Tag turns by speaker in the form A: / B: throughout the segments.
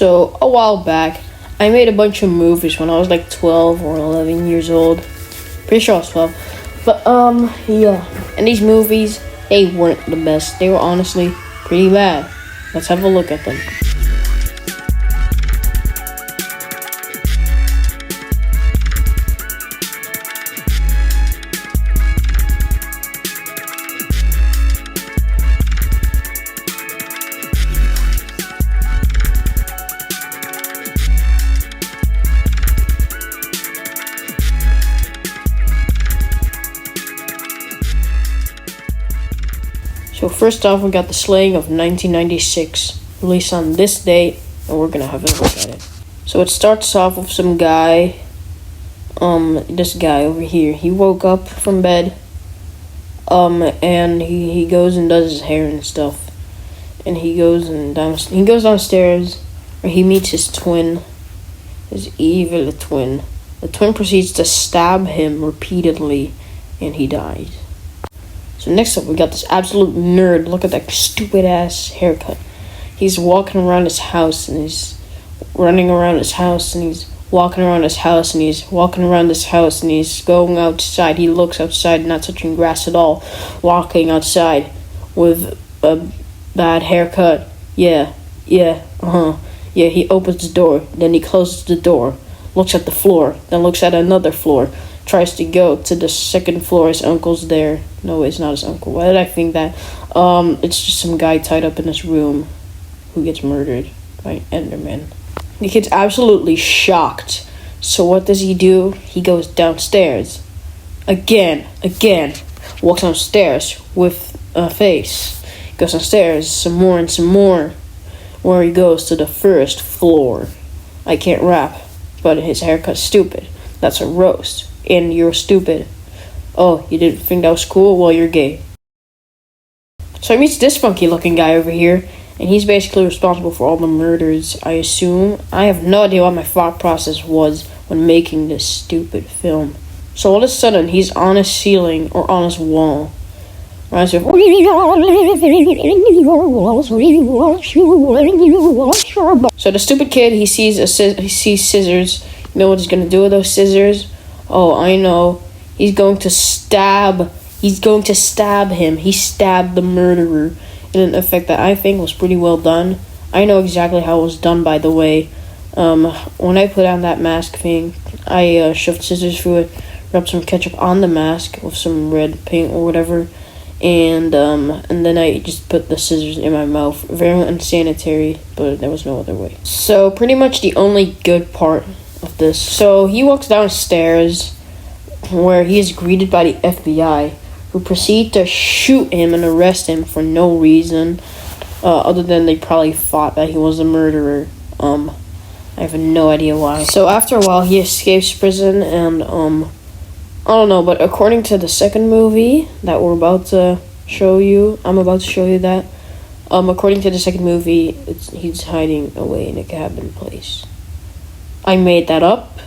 A: So, a while back, I made a bunch of movies when I was like 12 or 11 years old. Pretty sure I was 12. But, yeah. And these movies, they weren't the best. They were honestly pretty bad. Let's have a look at them. So first off, we got The Slaying of 1996, released on this date, and we're gonna have a look at it. So it starts off with some guy, this guy over here. He woke up from bed, and he goes and does his hair and stuff, and he goes downstairs, where he meets his twin, his evil twin. The twin proceeds to stab him repeatedly, and he dies. So next up, we got this absolute nerd. Look at that stupid ass haircut. He's walking around his house, and he's running around his house, and he's walking around his house, and he's walking around this house, and he's going outside. He looks outside, not touching grass at all, walking outside with a bad haircut. Yeah, he opens the door, then he closes the door, looks at the floor, then looks at another floor, tries to go to the second floor. His uncle's there. No, it's not his uncle. Why did I think that? It's just some guy tied up in his room who gets murdered by Enderman. The kid's absolutely shocked. So what does he do? He goes downstairs. Again. Walks downstairs with a face. Goes downstairs some more and some more. Where he goes to the first floor. I can't rap, but his haircut's stupid. That's a roast. And you're stupid. Oh, you didn't think that was cool? Well, you're gay. So he meets this funky looking guy over here, and he's basically responsible for all the murders, I assume. I have no idea what my thought process was when making this stupid film. So all of a sudden, he's on a ceiling or on his wall. Reminds me of... So the stupid kid, he sees scissors. You know what he's gonna do with those scissors? Oh, I know. He's going to stab him. He stabbed the murderer in an effect that I think was pretty well done. I know exactly how it was done, by the way. When I put on that mask thing, I shoved scissors through it, rubbed some ketchup on the mask with some red paint or whatever, and then I just put the scissors in my mouth. Very unsanitary, but there was no other way. So pretty much the only good part of this. So he walks downstairs, where he is greeted by the FBI, who proceed to shoot him and arrest him for no reason, other than they probably thought that he was a murderer. I have no idea why. So after a while, he escapes prison, and I don't know, but according to the second movie that I'm about to show you that. According to the second movie, he's hiding away in a cabin place. I made that up,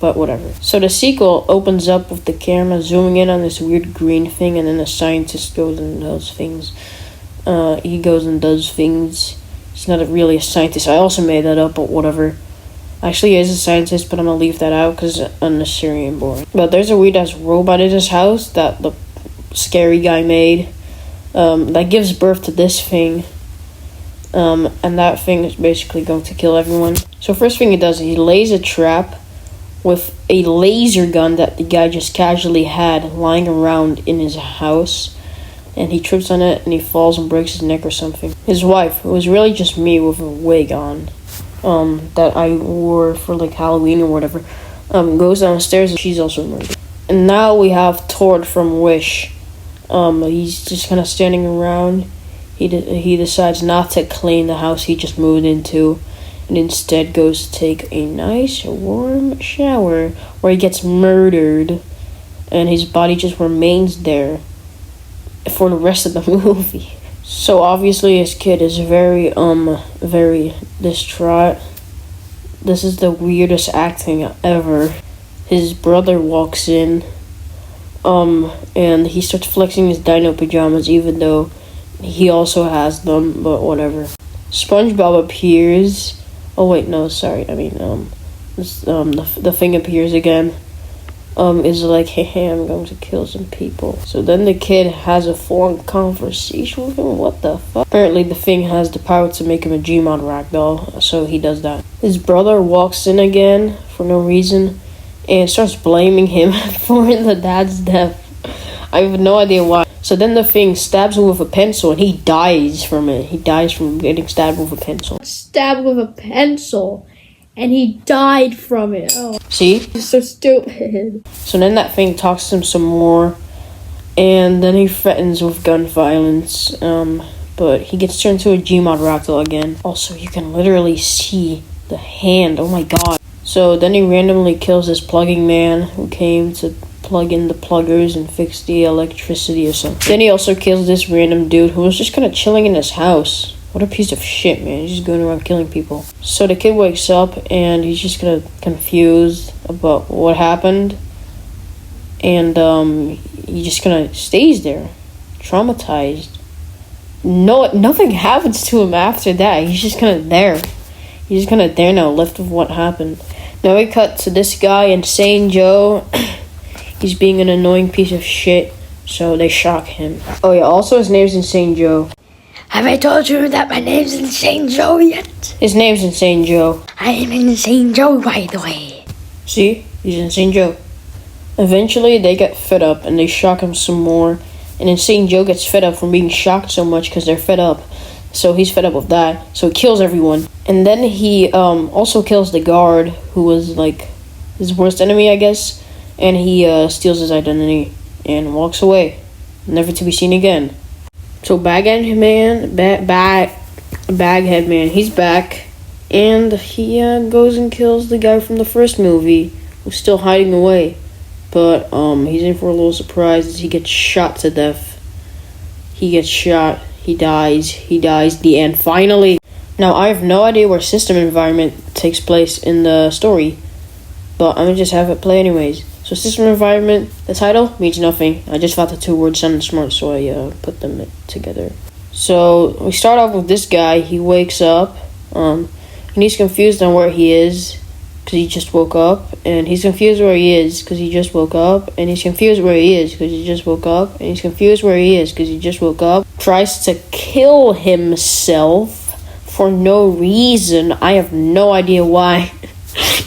A: but whatever. So the sequel opens up with the camera zooming in on this weird green thing, and then the scientist goes and does things. He goes and does things. He's not really a scientist. I also made that up, but whatever. Actually, he is a scientist, but I'm gonna leave that out because it's unnecessary and boring. But there's a weird-ass robot in his house that the scary guy made, that gives birth to this thing. And that thing is basically going to kill everyone. So first thing he does, he lays a trap with a laser gun that the guy just casually had lying around in his house, and he trips on it and he falls and breaks his neck or something. His wife, it was really just me with a wig on, that I wore for like Halloween or whatever, goes downstairs and she's also murdered. And now we have Tord from Wish. He's just kind of standing around. He decides not to clean the house he just moved into, and instead goes to take a nice warm shower where he gets murdered, and his body just remains there for the rest of the movie. So obviously his kid is very distraught. This is the weirdest acting ever. His brother walks in, and he starts flexing his dino pajamas even though he also has them, but whatever. SpongeBob appears, Oh wait, no, sorry. I mean, the thing appears again. Is like, hey, I'm going to kill some people. So then the kid has a full-on conversation with him. What the fuck? Apparently the thing has the power to make him a Gmod ragdoll, so he does that. His brother walks in again for no reason and starts blaming him for the dad's death. I have no idea why. So then the thing stabs him with a pencil and he dies from it. He dies from getting stabbed with a pencil.
B: Stabbed with a pencil. And he died from it. Oh.
A: See?
B: He's so stupid.
A: So then that thing talks to him some more. And then he threatens with gun violence. But he gets turned into a Gmod ragdoll again. Also, you can literally see the hand. Oh my god. So then he randomly kills this plugging man who came to plug in the pluggers and fix the electricity or something. Then he also kills this random dude who was just kind of chilling in his house. What a piece of shit, man. He's just going around killing people. So the kid wakes up and he's just kind of confused about what happened. And he just kind of stays there, traumatized. Nothing happens to him after that. He's just kind of there. He's just kind of there now, left of what happened. Now we cut to this guy, Insane Joe. He's being an annoying piece of shit, so they shock him. Oh yeah, also his name's Insane Joe.
B: Have I told you that my name's Insane Joe yet?
A: His name's Insane Joe.
B: I am Insane Joe, by the way.
A: See? He's Insane Joe. Eventually, they get fed up, and they shock him some more. And Insane Joe gets fed up from being shocked so much because they're fed up. So he's fed up with that. So he kills everyone. And then he also kills the guard, who was, like, his worst enemy, I guess. And he steals his identity and walks away. Never to be seen again. So Baghead Man, he's back, and he goes and kills the guy from the first movie, who's still hiding away. But he's in for a little surprise as he gets shot to death. He gets shot, he dies, the end, finally. Now, I have no idea where System Environment takes place in the story, but I'm gonna just have it play anyways. So System Environment, the title means nothing. I just thought the two words sounded smart, so I put them together. So we start off with this guy. He wakes up, and he's confused on where he is, because he just woke up. And he's confused where he is, because he just woke up. And he's confused where he is, because he just woke up. And he's confused where he is, because he just woke up. Tries to kill himself for no reason. I have no idea why.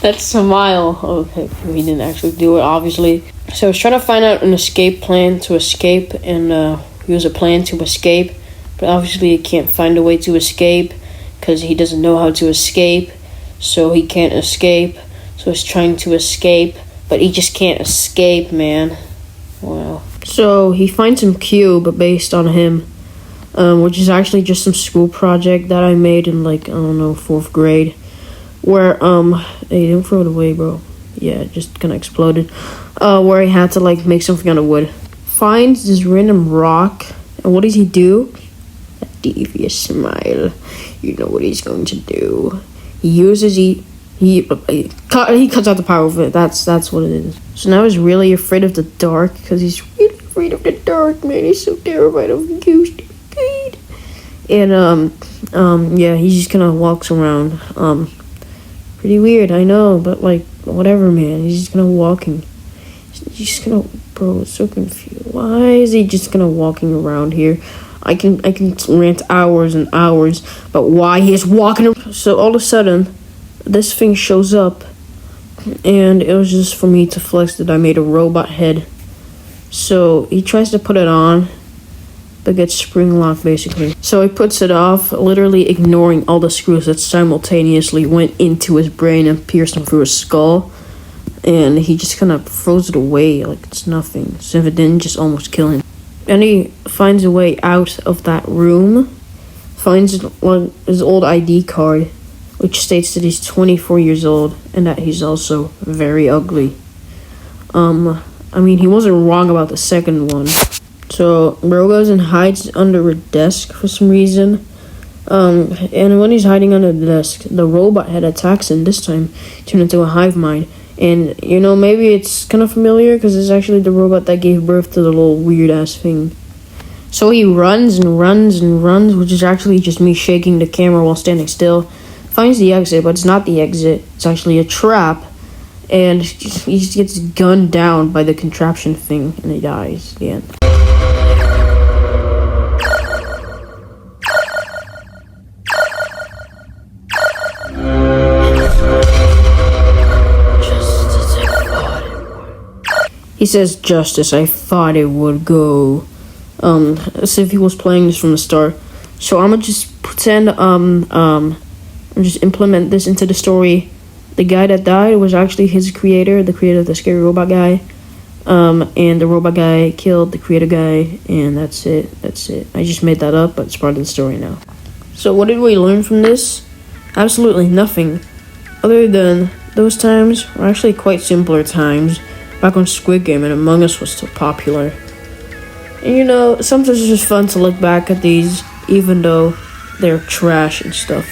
A: That smile. Okay, he didn't actually do it, obviously. So he's trying to find out an escape plan to escape, and use a plan to escape. But obviously he can't find a way to escape, because he doesn't know how to escape. So he can't escape. So he's trying to escape, but he just can't escape, man. Wow. So he finds some cube based on him, which is actually just some school project that I made in, like, I don't know, 4th grade. Where, hey, don't throw it away, bro. Yeah, it just kind of exploded. Where he had to, like, make something out of wood. Finds this random rock, and what does he do? A devious smile. You know what he's going to do. He uses, he cuts out the power of it. That's what it is. So now he's really afraid of the dark, because he's really afraid of the dark, man. He's so terrified of the ghost. And, yeah, he just kind of walks around, pretty weird, I know, but, like, whatever, man. He's just kind of walking. He's just kind of, bro, it's so confused. Why is he just kind of walking around here? I can rant hours and hours about why he's walking around. So all of a sudden, this thing shows up, and it was just for me to flex that I made a robot head. So he tries to put it on, but gets spring locked, basically. So he puts it off, literally ignoring all the screws that simultaneously went into his brain and pierced him through his skull. And he just kind of throws it away like it's nothing. So if it didn't just almost kill him. And he finds a way out of that room, finds his old ID card, which states that he's 24 years old and that he's also very ugly. I mean, he wasn't wrong about the second one. So, bro goes and hides under a desk for some reason. And when he's hiding under the desk, the robot head attacks him, this time turned into a hive mind. And, you know, maybe it's kind of familiar, because it's actually the robot that gave birth to the little weird-ass thing. So he runs and runs and runs, which is actually just me shaking the camera while standing still. finds the exit, but it's not the exit. It's actually a trap. And he just gets gunned down by the contraption thing, and he dies at the end. He says, "Just as I thought it would go." As if he was playing this from the start. So I'm gonna just pretend, and just implement this into the story. The guy that died was actually his creator, the creator of the scary robot guy. And the robot guy killed the creator guy, and that's it. I just made that up, but it's part of the story now. So what did we learn from this? Absolutely nothing. Other than those times were actually quite simpler times, back when Squid Game and Among Us was still popular. And you know, sometimes it's just fun to look back at these, even though they're trash and stuff.